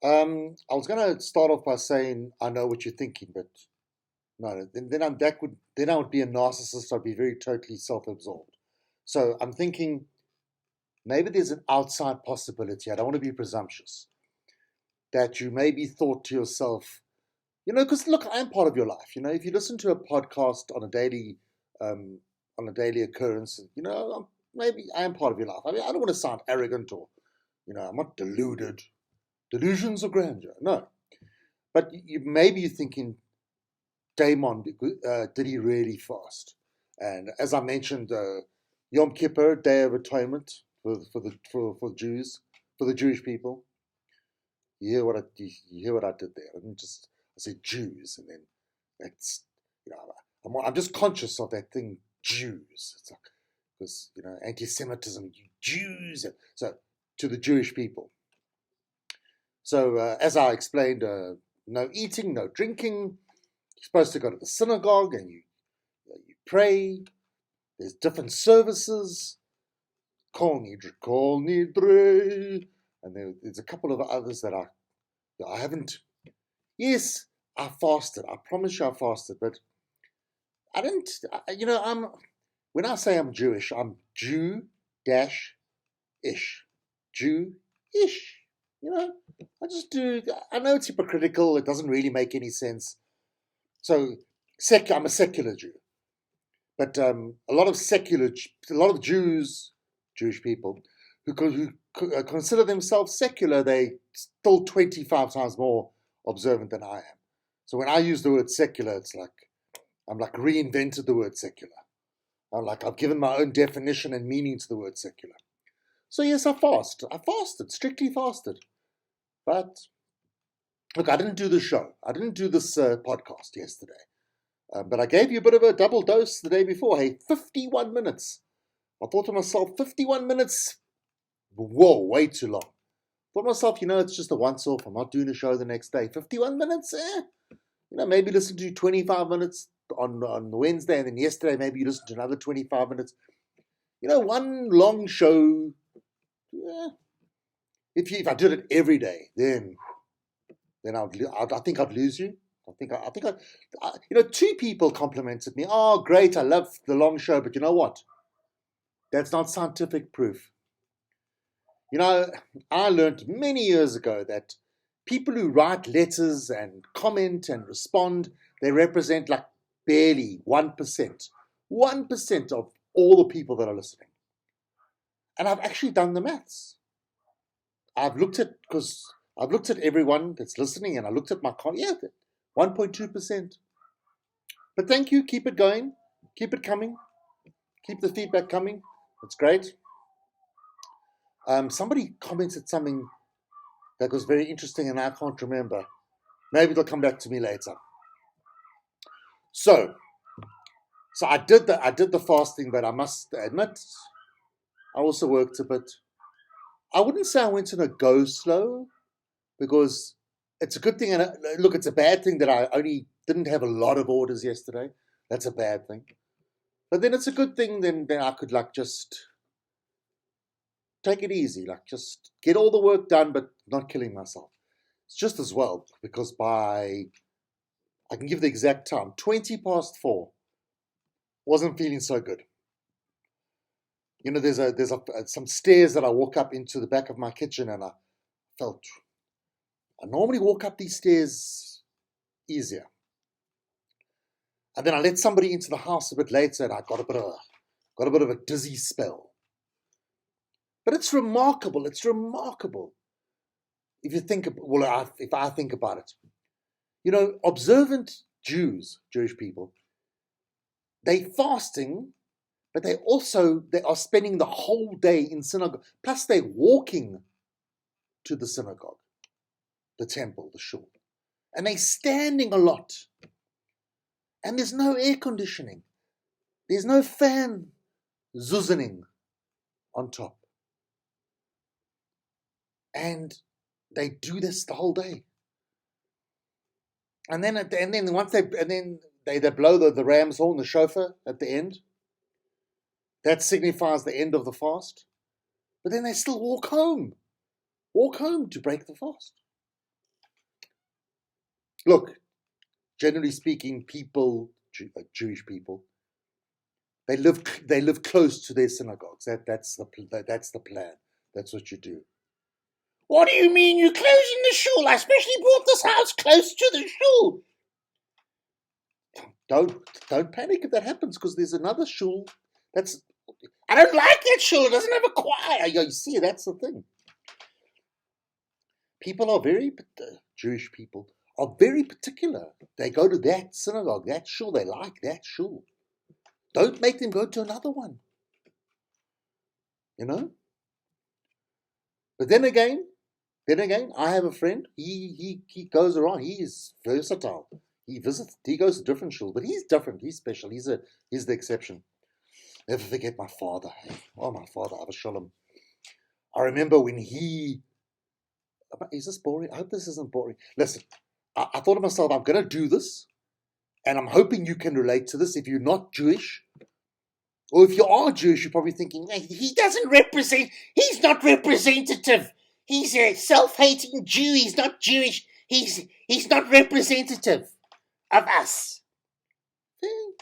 I was going to start off by saying I know what you're thinking, but no, then I would be a narcissist. I'd be very totally self-absorbed. So I'm thinking maybe there's an outside possibility. I don't want to be presumptuous that you maybe thought to yourself, because look, I am part of your life. If you listen to a podcast um, on a daily occurrence, maybe I am part of your life. I mean, I don't want to sound arrogant or, I'm not deluded. Delusions of grandeur. No. But maybe you're thinking, Damon, did he really fast? And as I mentioned, Yom Kippur, Day of Atonement for Jews, for the Jewish people. You hear what I did there? I said Jews, and then that's I'm just conscious of that thing, Jews. It's like because anti-Semitism, Jews. So to the Jewish people. So as I explained, no eating, no drinking. You're supposed to go to the synagogue and you pray. There's different services. Kol nidre, and there's a couple of others that I haven't. Yes, I fasted. I promise you, I fasted, but I didn't. I'm when I say I'm Jewish, I'm Jew dash ish, Jew ish. I just do. I know it's hypocritical. It doesn't really make any sense. So, I'm a secular Jew, but a lot of Jewish people who consider themselves secular, they still 25 times more observant than I am. So when I use the word secular, it's like I'm like reinvented the word secular. I've given my own definition and meaning to the word secular. So yes, I fasted, strictly fasted. But look, I didn't do the show. I didn't do this podcast yesterday. But I gave you a bit of a double dose the day before. Hey, 51 minutes. I thought to myself, 51 minutes? Whoa, way too long. I thought to myself, it's just a once-off. I'm not doing a show the next day. 51 minutes? Maybe listen to 25 minutes on Wednesday, and then yesterday maybe you listen to another 25 minutes. One long show. Yeah. If I did it every day, then I think I'd lose you. I think two people complimented me. Oh, great! I love the long show, but you know what? That's not scientific proof. I learned many years ago that people who write letters and comment and respond, they represent like barely 1%. 1% of all the people that are listening. And I've actually done the maths. I've looked at everyone that's listening, and I looked at my 1.2%. But thank you. Keep it going. Keep it coming. Keep the feedback coming. It's great. Somebody commented something that was very interesting, and I can't remember. Maybe they'll come back to me later. So I did the fasting, but I must admit, I also worked a bit. I wouldn't say I went in a go slow, because it's a good thing. And look, it's a bad thing that I only didn't have a lot of orders yesterday. That's a bad thing. But then it's a good thing. Then I could just take it easy, just get all the work done, but not killing myself. It's just as well, because I can give the exact time, 20 past 4, wasn't feeling so good. There's some stairs that I walk up into the back of my kitchen, and I normally walk up these stairs easier. And then I let somebody into the house a bit later, and I got a bit of a dizzy spell. But it's remarkable. It's remarkable. If you think, if I think about it, observant Jewish people, they fasting, but they are spending the whole day in synagogue. Plus, they're walking to the synagogue, the temple, the shul, and they're standing a lot. And there's no air conditioning. There's no fan zuzzening on top. And they do this the whole day. And then once they blow the ram's horn, the shofar at the end. That signifies the end of the fast. But then they still walk home to break the fast. Look, generally speaking, people, Jewish people, they live close to their synagogues. That's the plan. That's what you do. What do you mean you're closing the shul? I specially bought this house close to the shul. Don't panic if that happens, because there's another shul that's. I don't like that shul. It doesn't have a choir. You see, that's the thing. People are Jewish people are very particular. They go to that synagogue, that shul. They like that shul. Don't make them go to another one. You know. But then again, I have a friend. He goes around. He is versatile. He visits. He goes to different shuls, but he's different. He's special. He's the exception. Never forget my father. Oh, my father, Abba Shalom. I remember when he. Is this boring? I hope this isn't boring. Listen, I thought to myself, I'm going to do this, and I'm hoping you can relate to this if you're not Jewish. Or if you are Jewish, you're probably thinking, hey, he doesn't represent, he's not representative. He's a self-hating Jew. He's not Jewish. He's not representative of us.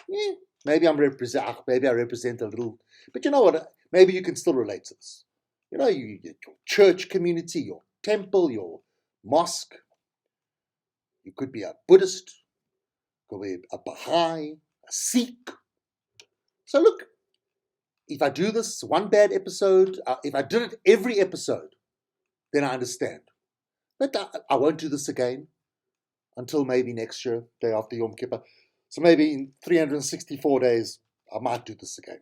Yeah. Maybe I represent a little. But you know what? Maybe you can still relate to this. You know, your church community, your temple, your mosque. You could be a Buddhist, could be a Baha'i, a Sikh. So look, if I do this one bad episode, if I did it every episode, then I understand. But I won't do this again until maybe next year, day after Yom Kippur. So maybe in 364 days, I might do this again.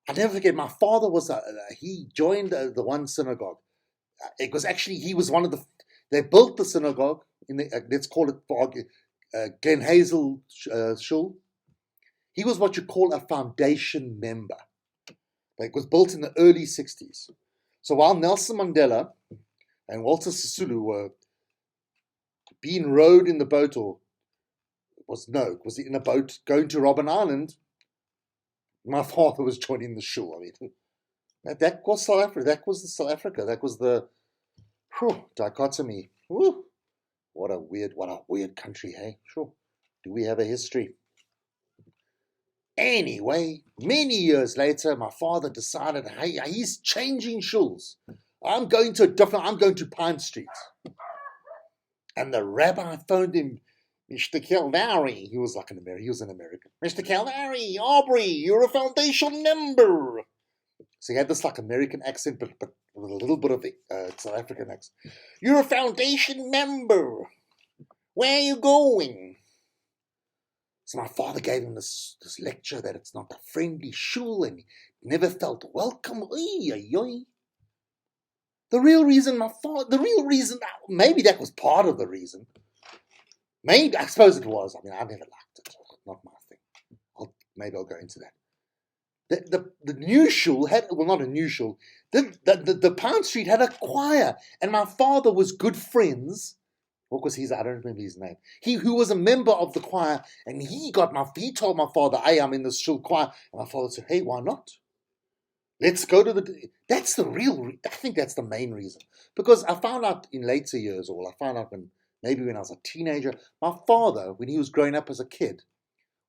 I'll never forget, my father he joined the one synagogue. It was actually, he was one of they built the synagogue, let's call it Glen Hazel Shul. He was what you call a foundation member. It was built in the early 60s. So while Nelson Mandela and Walter Sisulu were being rowed in the boat, was in a boat going to Robben Island, my father was joining the shul. I mean, that was South Africa. That was South Africa. That was the dichotomy. Whew. What a weird country, hey? Sure. Do we have a history? Anyway, many years later, my father decided, hey, he's changing shuls. I'm going to Pine Street. And the rabbi phoned him, Mr. Kildare. He was like an American. He was an American. Mr. Kildare, Aubrey, you're a foundation member. So he had this like American accent, but with a little bit of South African accent. You're a foundation member. Where are you going? So my father gave him this lecture that it's not a friendly shul and he never felt welcome. The real reason maybe that was part of the reason. Maybe, I suppose it was. I mean, I never liked it. Not my thing. Maybe I'll go into that. The new shul had, well, not a new shul. The Pine Street had a choir, and my father was good friends. What was his? I don't remember his name. Who was a member of the choir, and he told my father, "Hey, I'm in this shul choir," and my father said, "Hey, why not? Let's go to the." That's the real. I think that's the main reason, because I found out in later years, or I found out when I was a teenager, my father, when he was growing up as a kid,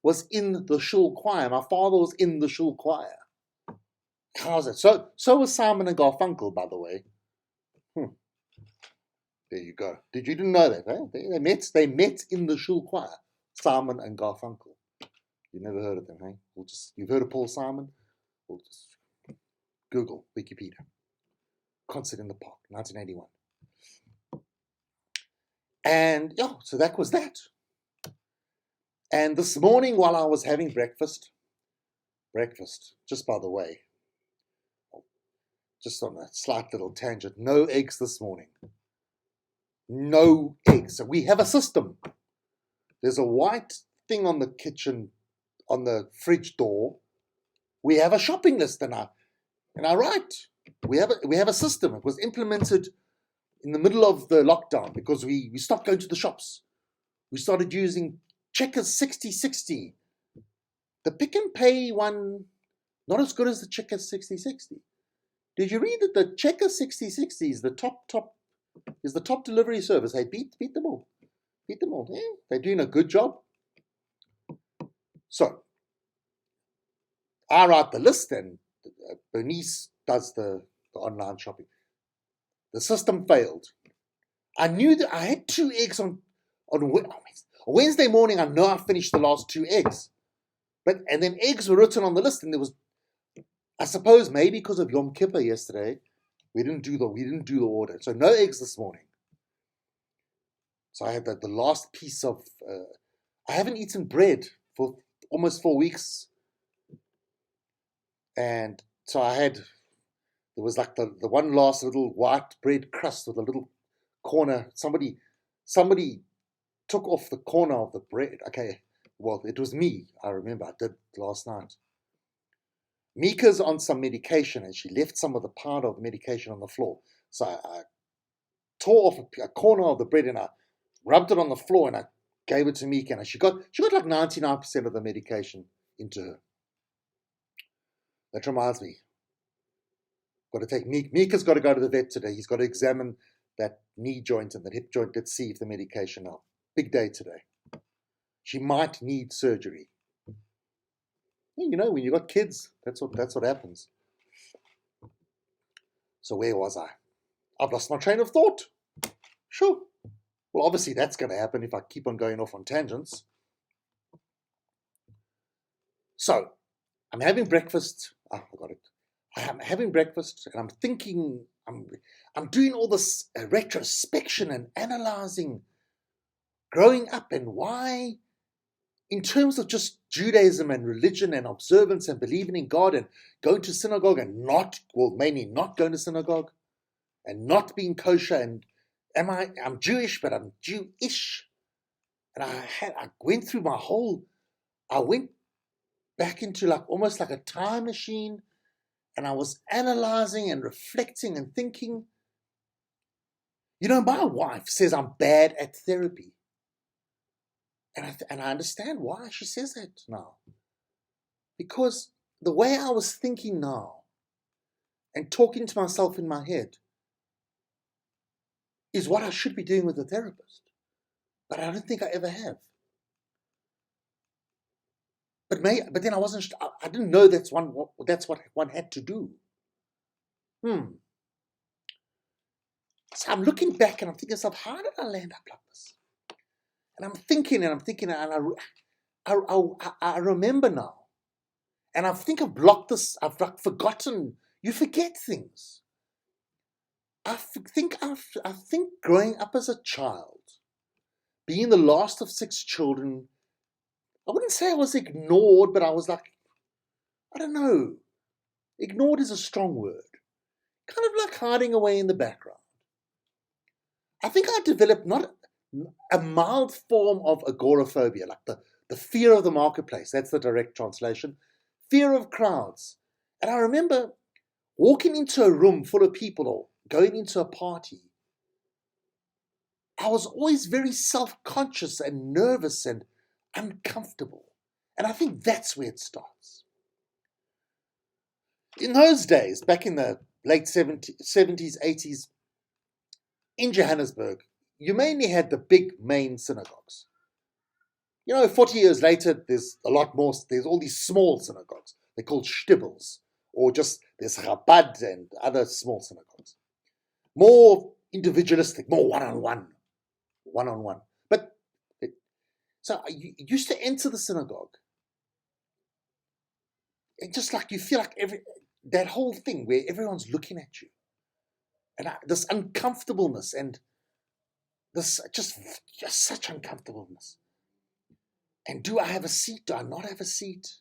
was in the shul choir. My father was in the shul choir. How's that? So was Simon and Garfunkel, by the way. There you go. You didn't know that, eh? They met in the shul choir. Simon and Garfunkel. You never heard of them, eh? You've heard of Paul Simon? We'll just Google Wikipedia. Concert in the Park, 1981. And so that was that. And this morning, while I was having breakfast, just by the way, just on a slight little tangent, no eggs this morning. No eggs. So we have a system. There's a white thing on the kitchen, on the fridge door. We have a shopping list, and I write. We have a system. It was implemented in the middle of the lockdown because we stopped going to the shops. We started using Checkers 6060. The Pick and Pay one, not as good as the Checkers 6060. Did you read that the Checkers 6060 is the top delivery service? Hey, beat them all. Feed them all. Yeah, they're doing a good job. So I write the list and Bernice does the online shopping. The system failed. I knew that I had 2 eggs on Wednesday morning. I know I finished the last 2 eggs. And then eggs were written on the list, and there was, I suppose maybe because of Yom Kippur yesterday, we didn't do the order. So no eggs this morning. So I had the last piece of, I haven't eaten bread for almost 4 weeks. And so there was like the one last little white bread crust with a little corner. Somebody took off the corner of the bread. Okay, well, it was me. I remember I did last night. Mika's on some medication and she left some of the powder of the medication on the floor. So I tore off a corner of the bread and I rubbed it on the floor and I gave it to Mika, and she got like 99% of the medication into her. That reminds me, got to take Mika's got to go to the vet today. He's got to examine that knee joint and that hip joint. Let's see if the medication helps. Big day today. She might need surgery. You know, when you got kids, that's what happens. So where was I? I've lost my train of thought. Sure. Well, obviously that's going to happen if I keep on going off on tangents. So I'm having breakfast. I got it. I'm having breakfast and I'm thinking, I'm doing all this retrospection and analyzing growing up and why, in terms of just Judaism and religion and observance and believing in God and going to synagogue and mainly not going to synagogue and not being kosher, and I'm Jewish, but I'm Jewish. And I went through I went back into like almost like a time machine, and I was analyzing and reflecting and thinking. You know, my wife says I'm bad at therapy. And I understand why she says that now. Because the way I was thinking now and talking to myself in my head is what I should be doing with a therapist. But I don't think I ever have. But then I didn't know that's what one had to do. So I'm looking back and I'm thinking to myself, how did I land up like this? And I'm thinking, and I remember now. And I think I've blocked this, I've forgotten. You forget things. I think growing up as a child, being the last of 6 children, I wouldn't say I was ignored, but I was like, I don't know. Ignored is a strong word. Kind of like hiding away in the background. I think I developed not a mild form of agoraphobia, like the fear of the marketplace. That's the direct translation. Fear of crowds. And I remember walking into a room full of people or going into a party. I was always very self-conscious and nervous and uncomfortable. And I think that's where it starts. In those days, back in the late 70s, 80s, in Johannesburg, you mainly had the big main synagogues. 40 years later, there's a lot more. There's all these small synagogues. They're called shtibbles, or just there's Chabad and other small synagogues. More individualistic, more one-on-one. So you used to enter the synagogue, and just like you feel like that whole thing where everyone's looking at you, and this uncomfortableness and this just such uncomfortableness. And do I have a seat? Do I not have a seat?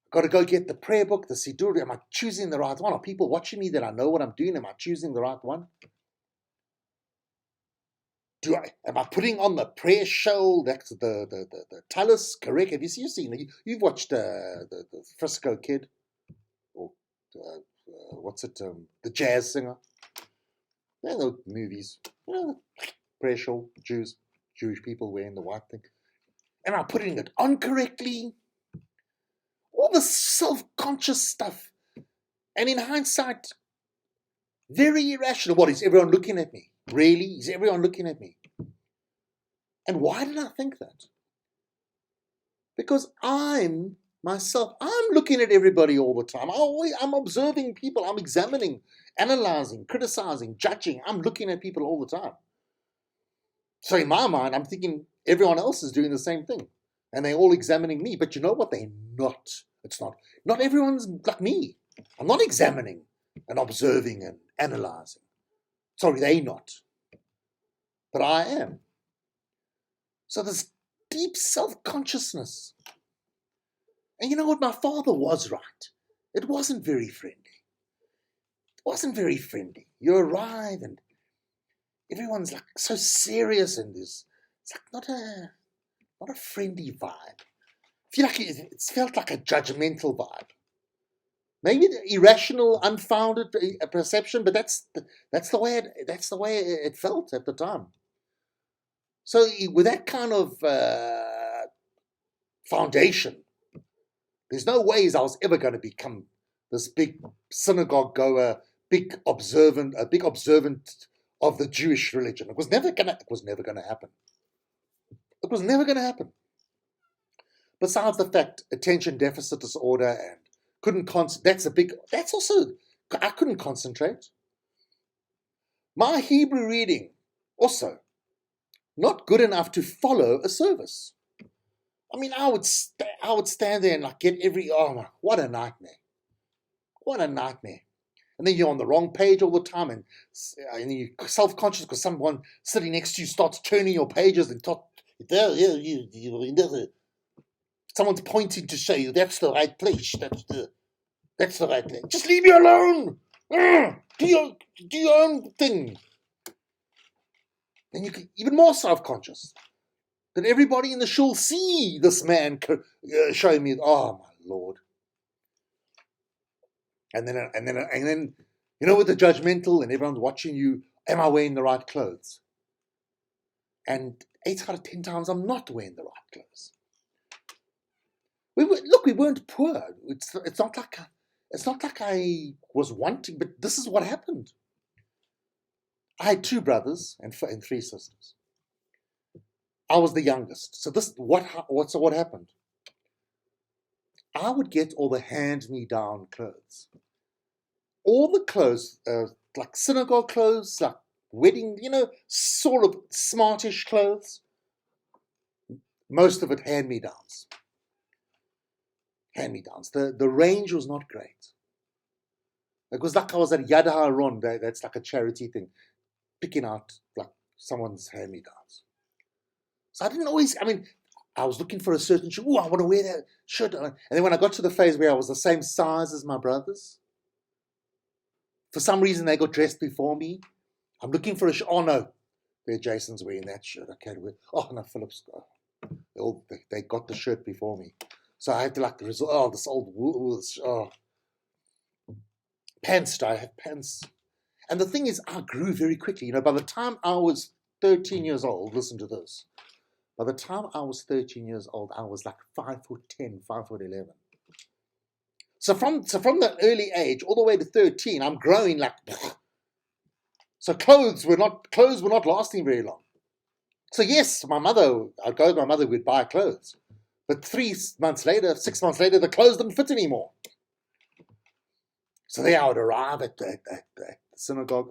I've got to go get the prayer book, the Siddur. Am I choosing the right one? Are people watching me that I know what I'm doing? Am I choosing the right one? Am I putting on the prayer shawl? That's the talus, correct? Have you seen? You've watched the Frisco Kid, or what's it? The jazz singer. Yeah, the movies. Prayer shawl, Jewish people wearing the white thing. Am I putting it on correctly? All the self-conscious stuff. And in hindsight, very irrational. What, is everyone looking at me? Really? Is everyone looking at me? And why did I think that? Because I'm looking at everybody all the time. I'm observing people. I'm examining, analyzing, criticizing, judging. I'm looking at people all the time. So in my mind, I'm thinking everyone else is doing the same thing. And they're all examining me. But you know what? They're not. Not everyone's like me. I'm not examining and observing and analyzing. Sorry, they're not. But I am. So this deep self-consciousness. And you know what? My father was right. It wasn't very friendly. You arrive and everyone's like so serious, and it's like not a friendly vibe. I feel like it felt like a judgmental vibe. Maybe the irrational, unfounded perception, but that's the way it felt at the time. So with that kind of foundation, there's no ways I was ever going to become this big synagogue goer, big observant of the Jewish religion. It was never going to happen. It was never going to happen. Besides the fact, attention deficit disorder and I couldn't concentrate. My Hebrew reading, also, not good enough to follow a service. I mean, I would stand there and like get what a nightmare. What a nightmare. And then you're on the wrong page all the time, and you're self-conscious because someone sitting next to you starts turning your pages and someone's pointing to show you that's the right place. That's the right place. Just leave me alone. Do your own thing. Then you get even more self-conscious. That everybody in the shul see this man showing me. Oh my Lord! And then, with the judgmental and everyone's watching you. Am I wearing the right clothes? And 8 out of 10 times, I'm not wearing the right clothes. We weren't poor. It's not like I was wanting, but this is what happened. I had 2 brothers and 3 sisters. I was the youngest. So what happened? I would get all the hand-me-down clothes. All the clothes, like synagogue clothes, like wedding, sort of smartish clothes. Most of it hand-me-downs. Hand-me-downs. The range was not great. It was like I was at Yad HaAron, that's like a charity thing, picking out like someone's hand-me-downs. So I didn't always, I was looking for a certain shirt. I want to wear that shirt. And then when I got to the phase where I was the same size as my brothers, for some reason they got dressed before me. I'm looking for a shirt. Oh no, Jason's wearing that shirt. I can't wear. Oh no, Philip's. They got the shirt before me. So I had to this old pants. I have pants. And the thing is, I grew very quickly. By the time I was 13 years old, listen to this. By the time I was 13 years old, I was like 5'10", 5'11". So from the early age all the way to 13, I'm growing like. So clothes were not lasting very long. So yes, I'd go with my mother, we'd buy clothes. But 6 months later, the clothes didn't fit anymore. So there I would arrive at the synagogue.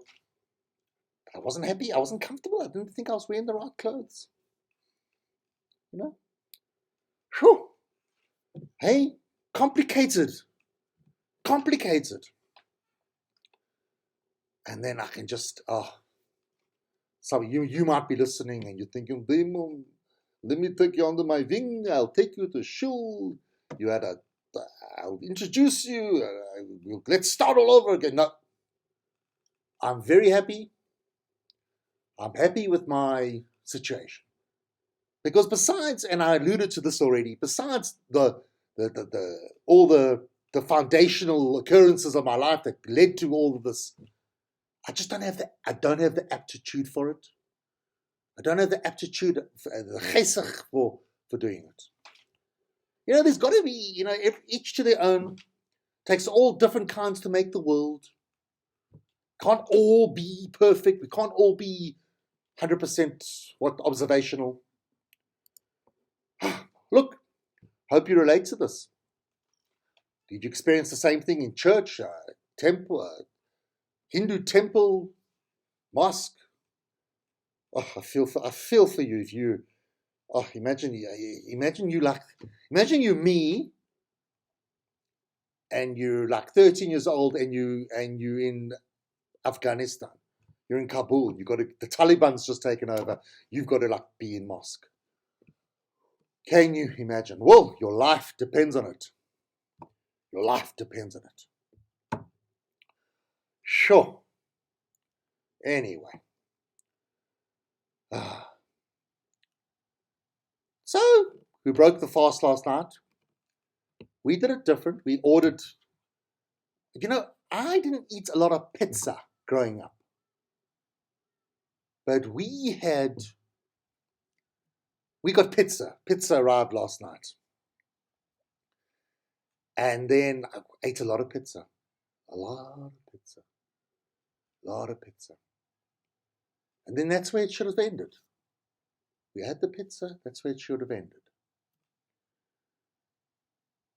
I wasn't happy. I wasn't comfortable. I didn't think I was wearing the right clothes. Whew. Hey, complicated. And then I can just, so you might be listening and you're thinking, Damon, let me take you under my wing. I'll take you to shul. I'll introduce you. Let's start all over again. No, I'm very happy. I'm happy with my situation. Because besides, and I alluded to this already, besides all the foundational occurrences of my life that led to all of this, I don't have the aptitude for it. I don't have the aptitude, the chesach for doing it. There's got to be, each to their own. Takes all different kinds to make the world. Can't all be perfect. We can't all be 100% observational. Look, hope you relate to this. Did you experience the same thing in church, temple, Hindu temple, mosque? Oh, I feel for you if you. Oh, imagine you're me, and you're like 13 years old, and you're in Afghanistan. You're in Kabul. The Taliban's just taken over. You've got to like be in mosque. Can you imagine? Well, your life depends on it. Your life depends on it. Sure. Anyway. So, we broke the fast last night. We did it different. We ordered. I didn't eat a lot of pizza growing up. But we got pizza. Pizza arrived last night. And then I ate a lot of pizza. A lot of pizza. A lot of pizza. And then that's where it should have ended. We had the pizza, that's where it should have ended.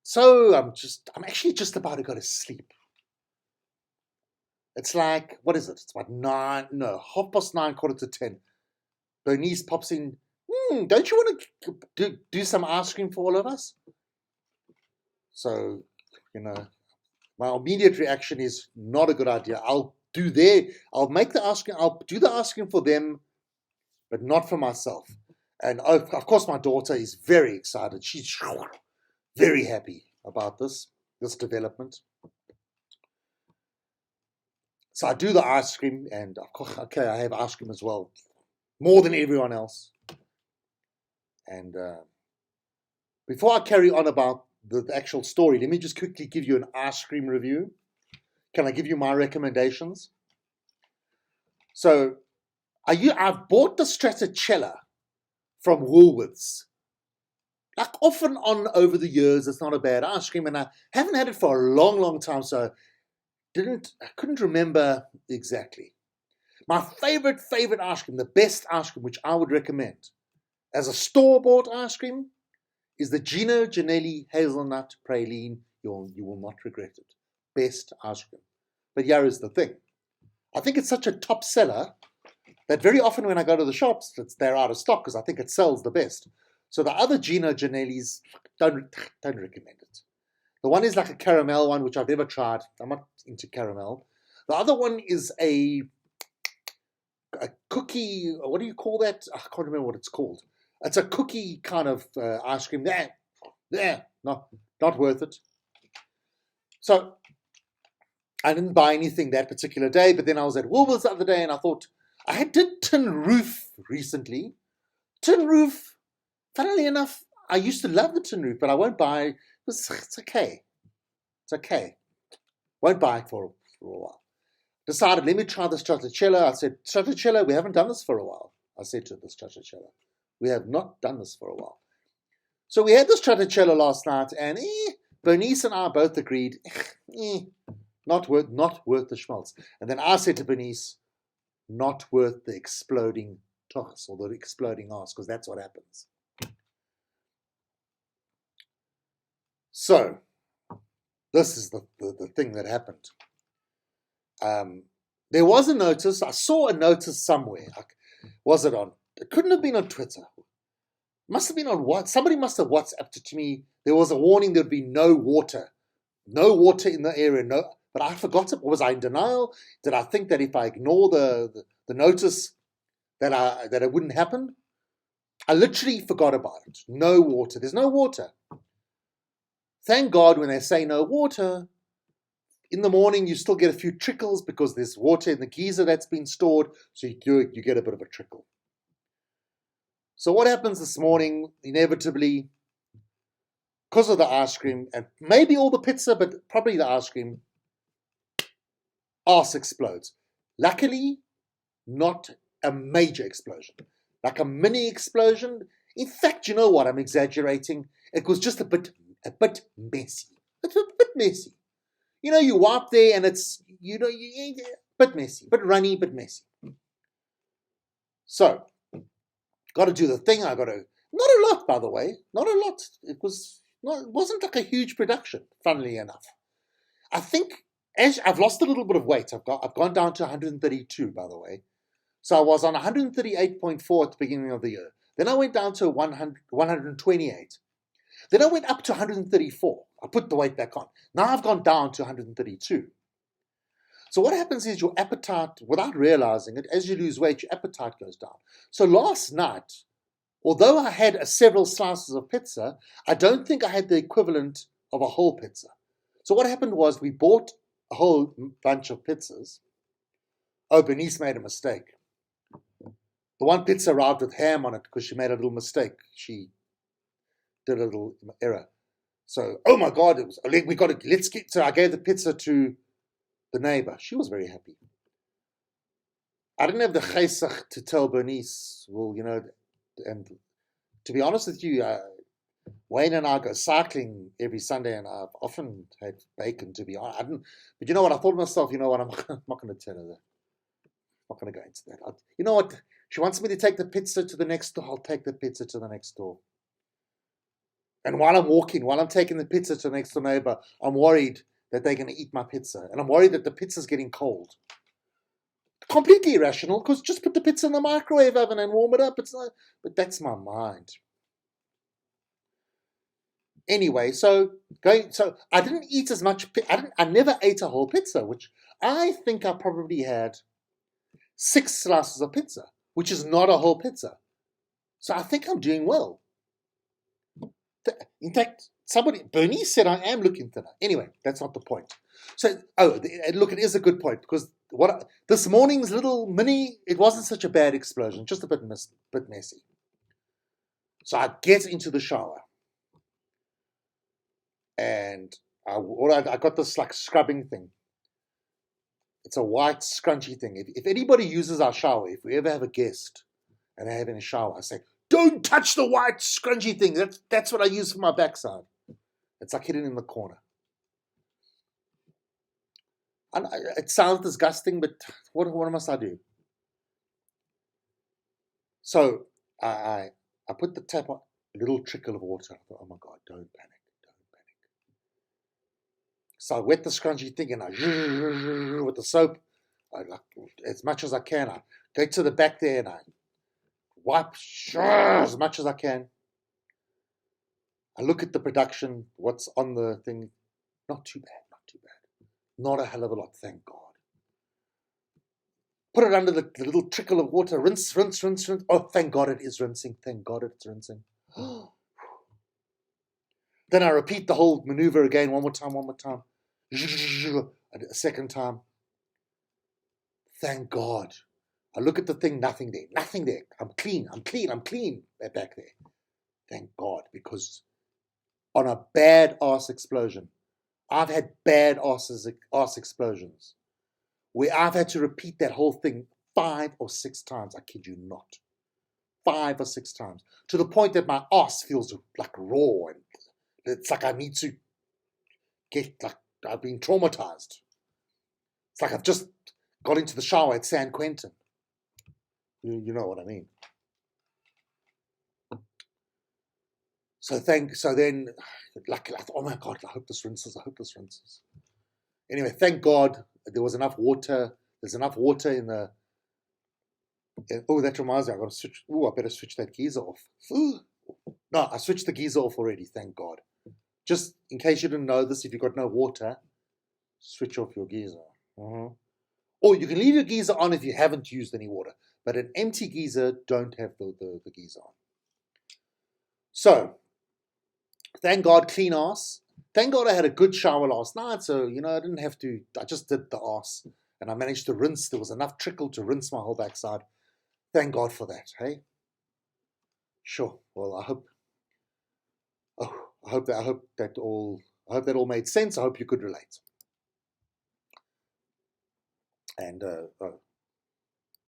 So I'm actually just about to go to sleep. It's like, what is it? It's about 9:30, 9:45. Bernice pops in, don't you want to do some ice cream for all of us? So, my immediate reaction is not a good idea. I'll make the ice cream, I'll do the ice cream for them, but not for myself. And of course, my daughter is very excited. She's very happy about this development. So I do the ice cream, and of course, okay, I have ice cream as well, more than everyone else. And before I carry on about the actual story, let me just quickly give you an ice cream review. Can I give you my recommendations? So I've bought the Stracciatella from Woolworths. Like off and on over the years, it's not a bad ice cream, and I haven't had it for a long, long time, so I couldn't remember exactly. My favorite ice cream, the best ice cream, which I would recommend as a store-bought ice cream, is the Gino Ginelli Hazelnut Praline. You will not regret it. Best ice cream. But here is the thing. I think it's such a top seller that very often when I go to the shops, they're out of stock because I think it sells the best. So the other Gino Ginellis, don't recommend it. The one is like a caramel one, which I've never tried. I'm not into caramel. The other one is a cookie, what do you call that? I can't remember what it's called. It's a cookie kind of ice cream. Not worth it. So I didn't buy anything that particular day, but then I was at Woolworths the other day and I thought, I did Tin Roof recently. Tin Roof, funnily enough, I used to love the Tin Roof, but I won't buy. It's okay. It's okay. Won't buy it for a while. Decided, let me try the Stracciatella. I said, Stracciatella, we haven't done this for a while. I said to the Stracciatella, we have not done this for a while. So we had the Stracciatella last night, and Bernice and I both agreed, not worth the schmaltz. And then I said to Bernice, not worth the exploding touchas or the exploding ass, because that's what happens. So this is the thing that happened. There was a notice. I saw a notice somewhere. Was it on? It couldn't have been on Twitter. Must have been on what? Somebody must have WhatsApped it to me. There was a warning there'd be no water in the area. No, but I forgot it. Was I in denial? Did I think that if I ignore the notice that it wouldn't happen? I literally forgot about it. No water. There's no water. Thank God when they say no water, in the morning you still get a few trickles because there's water in the geyser that's been stored, so you get a bit of a trickle. So what happens this morning, inevitably, because of the ice cream, and maybe all the pizza, but probably the ice cream, arse explodes. Luckily, not a major explosion. Like a mini explosion. In fact, you know what, I'm exaggerating. It was just a bit messy. It's a bit messy. You wipe there and it's, a bit messy, bit runny, bit messy. So, got to do the thing. I got to Not a lot, by the way. Not a lot. It wasn't like a huge production, funnily enough. I think as I've lost a little bit of weight. I've gone down to 132, by the way. So I was on 138.4 at the beginning of the year. Then I went down to 128. Then I went up to 134. I put the weight back on. Now I've gone down to 132. So what happens is your appetite, without realizing it, as you lose weight, your appetite goes down. So last night, although I had several slices of pizza, I don't think I had the equivalent of a whole pizza. So what happened was we bought a whole bunch of pizzas. Oh, Bernice made a mistake. The one pizza arrived with ham on it because she made a little mistake. She did a little error. So, oh my God, it was, we got to, let's get, so I gave the pizza to the neighbor. She was very happy. I didn't have the chesach to tell Bernice, well, you know, and to be honest with you, Wayne and I go cycling every Sunday, and I've often had bacon, to be honest. But you know what? I thought to myself, you know what? I'm not going to tell her that. I'm not going to go into that. You know what? She wants me to take the pizza to the next door. I'll take the pizza to the next door. And while I'm taking the pizza to the next door neighbor, I'm worried that they're going to eat my pizza. And I'm worried that the pizza's getting cold. Completely irrational, because just put the pizza in the microwave oven and warm it up. It's not, but that's my mind. Anyway, so I didn't eat as much. I never ate a whole pizza, which I think I probably had 6 slices of pizza, which is not a whole pizza. So I think I'm doing well. In fact, Bernice said I am looking thinner. Anyway, that's not the point. So, look, it is a good point, because this morning's little mini, it wasn't such a bad explosion, just a bit messy. So I get into the shower, and I got this like scrubbing thing. It's a white scrunchy thing. If anybody uses our shower, if we ever have a guest and they're having a shower, I say, don't touch the white scrunchy thing. That's what I use for my backside. It's like hidden in the corner. And it sounds disgusting, but what must I do? So I put the tap on, a little trickle of water. I thought, oh my God, don't panic. So I wet the scrunchy thing, and I with the soap, as much as I can. I go to the back there and I wipe as much as I can. I look at the production, what's on the thing. Not too bad. Not a hell of a lot, thank God. Put it under the little trickle of water, rinse. Oh, thank God it is rinsing. Thank God it's rinsing. Then I repeat the whole maneuver again, one more time. A second time. Thank God. I look at the thing, nothing there. I'm clean back there. Thank God, because on a bad ass explosion, I've had bad ass explosions where I've had to repeat that whole thing 5 or 6 times. I kid you not. 5 or 6 times. To the point that my ass feels like raw, and it's like I need to get, like, I've been traumatized. It's like I've just got into the shower at San Quentin. You know what I mean. So then, luckily, I thought, oh my God, I hope this rinses. Anyway, thank God there was enough water. There's enough water in the. Oh, that reminds me, I got to switch. Oh, I better switch that geyser off. Ooh. No, I switched the geyser off already. Thank God. Just in case you didn't know this, if you've got no water, switch off your geyser. Or you can leave your geyser on if you haven't used any water. But an empty geyser, don't have the geyser on. So, thank God, clean ass. Thank God I had a good shower last night. So, you know, I didn't have to, I just did the ass. And I managed to rinse. There was enough trickle to rinse my whole backside. Thank God for that, hey? Sure. Well, I hope that all made sense. I hope you could relate. And